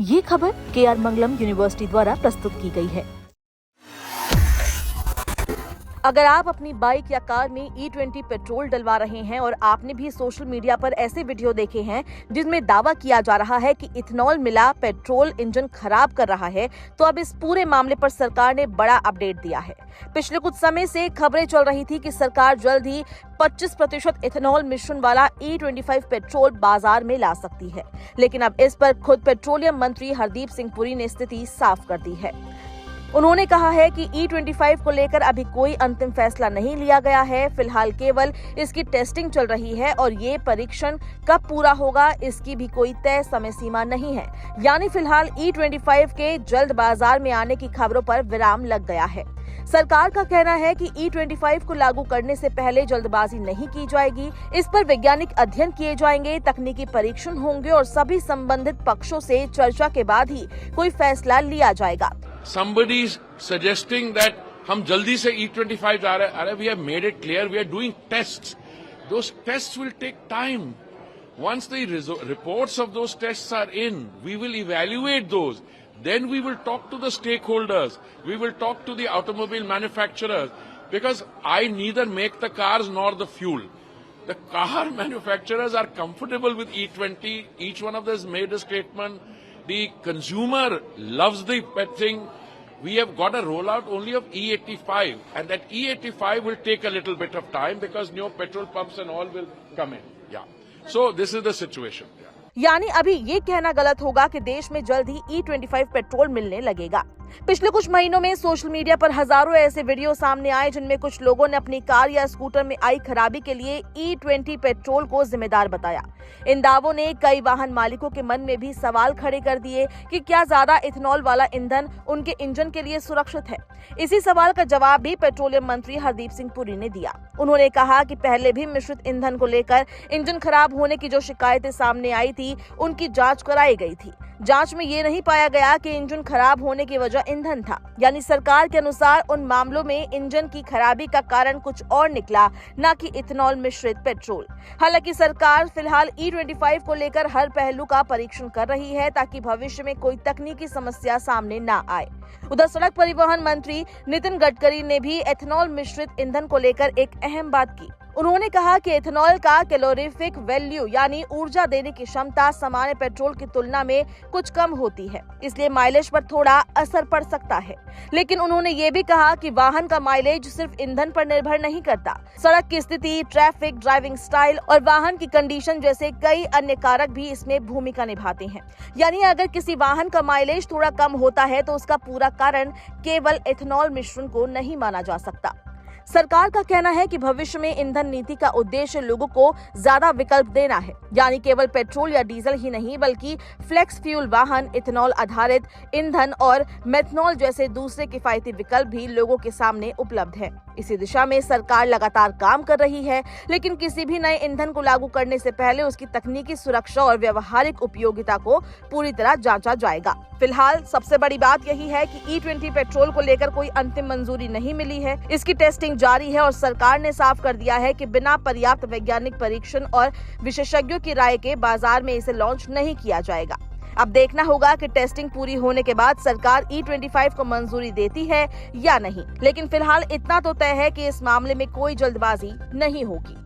ये खबर KR मंगलम university द्वारा प्रस्तुत की गई है। अगर आप अपनी बाइक या कार में E20 पेट्रोल डलवा रहे हैं और आपने भी सोशल मीडिया पर ऐसे वीडियो देखे हैं जिसमें दावा किया जा रहा है कि इथेनॉल मिला पेट्रोल इंजन खराब कर रहा है, तो अब इस पूरे मामले पर सरकार ने बड़ा अपडेट दिया है। पिछले कुछ समय से खबरें चल रही थी कि सरकार जल्द ही 25% इथेनॉल मिश्रण वाला E25 पेट्रोल बाजार में ला सकती है, लेकिन अब इस पर खुद पेट्रोलियम मंत्री हरदीप सिंह पुरी ने स्थिति साफ कर दी है। उन्होंने कहा है कि E25 को लेकर अभी कोई अंतिम फैसला नहीं लिया गया है। फिलहाल केवल इसकी टेस्टिंग चल रही है और ये परीक्षण कब पूरा होगा इसकी भी कोई तय समय सीमा नहीं है। यानी फिलहाल E25 के जल्द बाजार में आने की खबरों पर विराम लग गया है। सरकार का कहना है कि E25 को लागू करने से पहले जल्दबाजी नहीं की जाएगी। इस पर वैज्ञानिक अध्ययन किए जाएंगे, तकनीकी परीक्षण होंगे और सभी संबंधित पक्षों से चर्चा के बाद ही कोई फैसला लिया जाएगा। Somebody is suggesting that हम जल्दी से E25 जा रहे हैं। अरे we have made it clear we are doing tests. Those tests will take time. Once the reports of those tests are in, we will evaluate those. Then we will talk to the stakeholders. We will talk to the automobile manufacturers, because I neither make the cars nor the fuel. The car manufacturers are comfortable with E20. Each one of them has made a statement. The consumer loves the pet thing. We have got a rollout only of E85, and that E85 will take a little bit of time because new petrol pumps and all will come in. Yeah. So this is the situation. यानी अभी ये कहना गलत होगा कि देश में जल्द ही E25 पेट्रोल मिलने लगेगा। पिछले कुछ महीनों में सोशल मीडिया पर हजारों ऐसे वीडियो सामने आए जिनमें कुछ लोगों ने अपनी कार या स्कूटर में आई खराबी के लिए E20 पेट्रोल को जिम्मेदार बताया। इन दावों ने कई वाहन मालिकों के मन में भी सवाल खड़े कर दिए कि क्या ज्यादा इथेनॉल वाला ईंधन उनके इंजन के लिए सुरक्षित है। इसी सवाल का जवाब भी पेट्रोलियम मंत्री हरदीप सिंह पुरी ने दिया। उन्होंने कहा कि पहले भी मिश्रित ईंधन को लेकर इंजन खराब होने की जो शिकायतें सामने आई थी, उनकी जांच कराई गई थी। जांच में ये नहीं पाया गया कि इंजन खराब होने की वजह ईंधन था। यानी सरकार के अनुसार उन मामलों में इंजन की खराबी का कारण कुछ और निकला, न कि इथेनॉल मिश्रित पेट्रोल। हालांकि सरकार फिलहाल E25 को लेकर हर पहलू का परीक्षण कर रही है ताकि भविष्य में कोई तकनीकी समस्या सामने न आए। उधर सड़क परिवहन मंत्री नितिन गडकरी ने भी इथेनॉल मिश्रित ईंधन को लेकर एक अहम बात की। उन्होंने कहा कि इथेनॉल का कैलोरीफिक वैल्यू यानी ऊर्जा देने की क्षमता सामान्य पेट्रोल की तुलना में कुछ कम होती है, इसलिए माइलेज पर थोड़ा असर पड़ सकता है। लेकिन उन्होंने ये भी कहा कि वाहन का माइलेज सिर्फ ईंधन पर निर्भर नहीं करता। सड़क की स्थिति, ट्रैफिक, ड्राइविंग स्टाइल और वाहन की कंडीशन जैसे कई अन्य कारक भी इसमें भूमिका निभाते हैं। यानी अगर किसी वाहन का माइलेज थोड़ा कम होता है तो उसका पूरा कारण केवल इथेनॉल मिश्रण को नहीं माना जा सकता। सरकार का कहना है कि भविष्य में ईंधन नीति का उद्देश्य लोगों को ज्यादा विकल्प देना है, यानी केवल पेट्रोल या डीजल ही नहीं बल्कि फ्लेक्स फ्यूल वाहन, इथेनॉल आधारित ईंधन और मेथनॉल जैसे दूसरे किफायती विकल्प भी लोगों के सामने उपलब्ध हैं। इसी दिशा में सरकार लगातार काम कर रही है, लेकिन किसी भी नए ईंधन को लागू करने से पहले उसकी तकनीकी सुरक्षा और व्यावहारिक उपयोगिता को पूरी तरह जांचा जाएगा। फिलहाल सबसे बड़ी बात यही है कि E20 पेट्रोल को लेकर कोई अंतिम मंजूरी नहीं मिली है। इसकी टेस्टिंग जारी है और सरकार ने साफ कर दिया है कि बिना पर्याप्त वैज्ञानिक परीक्षण और विशेषज्ञों की राय के बाजार में इसे लॉन्च नहीं किया जाएगा। अब देखना होगा कि टेस्टिंग पूरी होने के बाद सरकार E25 को मंजूरी देती है या नहीं। लेकिन फिलहाल इतना तो तय है कि इस मामले में कोई जल्दबाजी नहीं होगी।